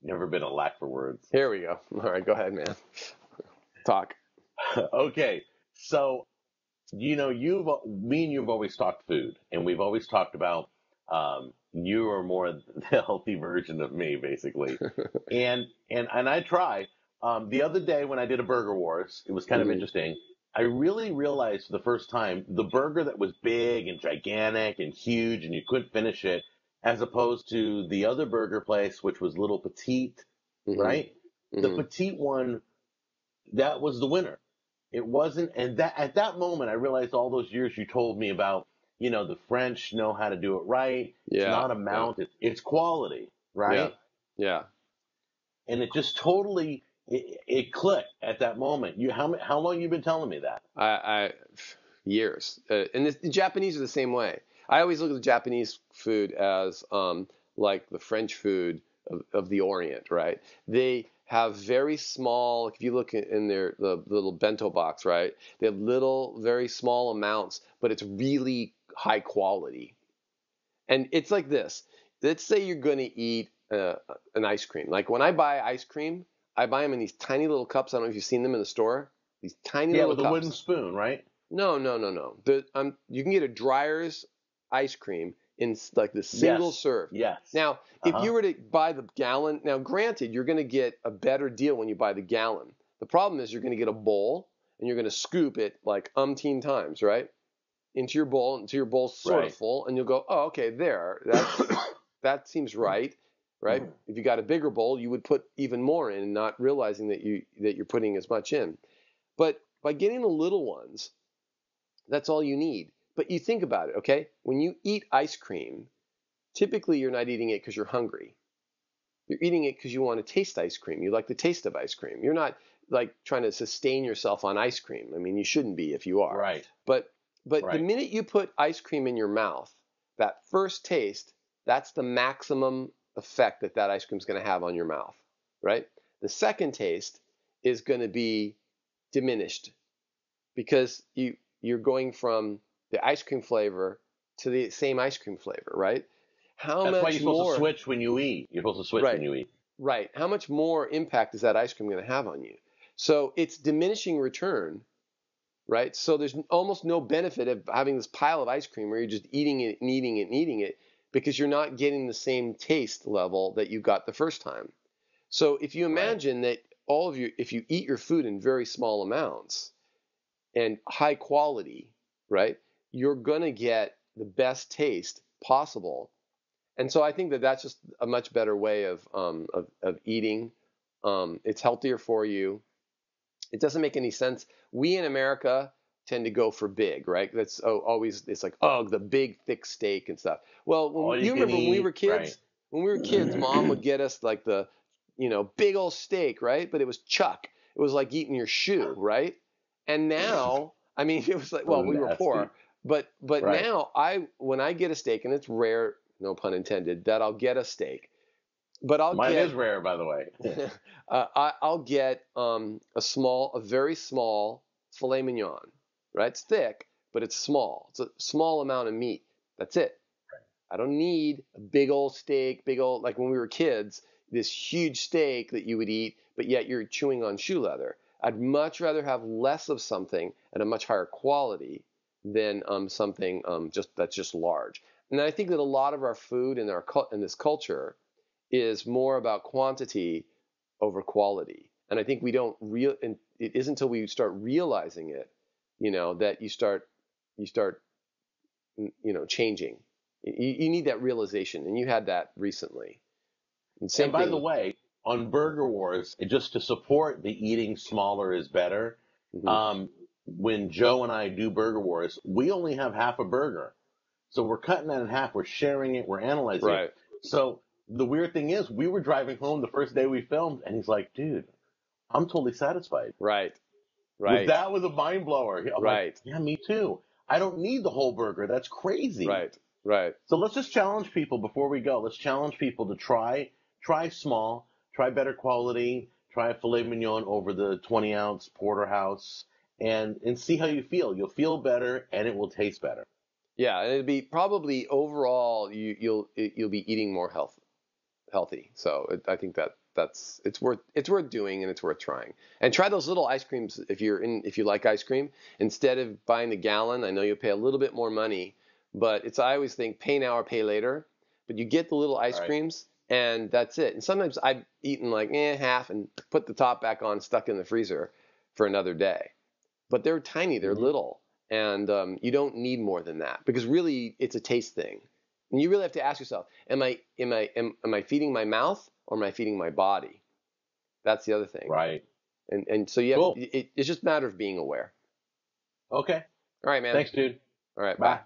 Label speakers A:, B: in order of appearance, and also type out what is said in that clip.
A: Never been a lack for words.
B: Here we go. All right, go ahead, man. Talk.
A: Okay, so me and you've always talked food, and we've always talked about you are more the healthy version of me, basically. And I try. The other day when I did a Burger Wars, it was kind of
B: Mhm.
A: interesting. I really realized for the first time the burger that was big and gigantic and huge and you couldn't finish it, as opposed to the other burger place, which was little petite,
B: Mhm.
A: right? The
B: Mhm.
A: petite one, that was the winner. It wasn't, and that at that moment I realized all those years you told me about, the French know how to do it right. It's
B: Yeah.
A: not
B: Yeah.
A: amount, it's quality,
B: Yeah.
A: right?
B: Yeah.
A: And it just totally it clicked at that moment. How long you been telling me that?
B: I years, and the Japanese are the same way. I always look at the Japanese food as like the French food of the Orient, right? They have very small. If you look in the little bento box, right? They have little, very small amounts, but it's really high quality. And it's like this. Let's say you're going to eat an ice cream. Like when I buy ice cream, I buy them in these tiny little cups. I don't know if you've seen them in the store. These tiny
A: Yeah,
B: little
A: with a wooden
B: cups.
A: spoon, right?
B: No, no, no, no. You can get a Dreyer's ice cream in like the single
A: Yes,
B: serve.
A: yes.
B: Now,
A: Uh
B: if
A: huh.
B: you were to buy the gallon, now granted, you're going to get a better deal when you buy the gallon. The problem is you're going to get a bowl and you're going to scoop it like umpteen times, right? Into your bowl until your bowl's sort of
A: Right.
B: full, and you'll go, oh, okay, there. That seems right, right? If you got a bigger bowl, you would put even more in, not realizing that you're putting as much in. But by getting the little ones, that's all you need. But you think about it, okay? When you eat ice cream, typically you're not eating it because you're hungry. You're eating it because you want to taste ice cream. You like the taste of ice cream. You're not like trying to sustain yourself on ice cream. I mean, you shouldn't be if you are.
A: Right.
B: But but the
A: Right.
B: minute you put ice cream in your mouth, that first taste, that's the maximum effect that ice cream is going to have on your mouth, right? The second taste is going to be diminished because you're going from the ice cream flavor to the same ice cream flavor, right? How
A: That's why you're
B: much
A: supposed to
B: more,
A: switch when you eat. You're supposed to switch when
B: right?
A: you eat.
B: Right. How much more impact is that ice cream going to have on you? So it's diminishing return, right? So there's almost no benefit of having this pile of ice cream where you're just eating it and eating it and eating it because you're not getting the same taste level that you got the first time. So if you
A: Right.
B: imagine that if you eat your food in very small amounts and high quality, right, you're going to get the best taste possible. And so I think that's just a much better way of eating. It's healthier for you. It doesn't make any sense. We in America tend to go for big, right? That's always it's like the big thick steak and stuff. Well,
A: All you
B: you
A: can
B: remember
A: eat. Right.
B: when we were kids, mom would get us like the big old steak, right? But it was chuck. It was like eating your shoe, right? And now, I mean, it was like,
A: So
B: well, we were poor,
A: nasty.
B: but
A: Right.
B: now when I get a steak, and it's rare, no pun intended, that I'll get a steak, but I'll
A: Mine is
B: get
A: rare, by the way.
B: I'll get a very small filet mignon, right? It's thick, but it's small. It's a small amount of meat. That's it. I don't need a big old steak, big old, like when we were kids, this huge steak that you would eat, but yet you're chewing on shoe leather. I'd much rather have less of something at a much higher quality than something just that's just large. And I think that a lot of our food in this culture is more about quantity over quality. And I think we don't real, and it isn't until we start realizing it, that you start, changing. You need that realization, and you had that recently. And
A: And
B: same
A: by the
B: thing.
A: way, on Burger Wars, just to support the eating smaller is better,
B: Hmm.
A: um, when Joe and I do Burger Wars, we only have half a burger. So we're cutting that in half. We're sharing it. We're analyzing it.
B: Right,
A: So the weird thing is, we were driving home the first day we filmed, and he's like, dude, I'm totally satisfied.
B: right, right,
A: That was a mind blower. I'm like,
B: right,
A: yeah, me too. I don't need the whole burger. That's crazy.
B: right, right.
A: So let's just challenge people before we go. Let's challenge people to try small, try better quality, try a filet mignon over the 20-ounce porterhouse, and see how you feel. You'll feel better, and it will taste better.
B: Yeah, and it'd be probably overall you'll be eating more healthy. healthy. So I think it's worth doing, and it's worth trying. And try those little ice creams if you like ice cream. Instead of buying the gallon, I know you'll pay a little bit more money, but I always think pay now or pay later. But you get the little ice
A: Right.
B: creams, and that's it. And sometimes I've eaten like half and put the top back on, stuck in the freezer for another day. But they're tiny, they're
A: Hmm.
B: little, and you don't need more than that because really it's a taste thing. And you really have to ask yourself, am I feeding my mouth or am I feeding my body? That's the other thing.
A: Right.
B: And so you have
A: Cool.
B: it's just a matter of being aware.
A: Okay.
B: All right, man.
A: Thanks, dude.
B: All right,
A: Bye.
B: bye.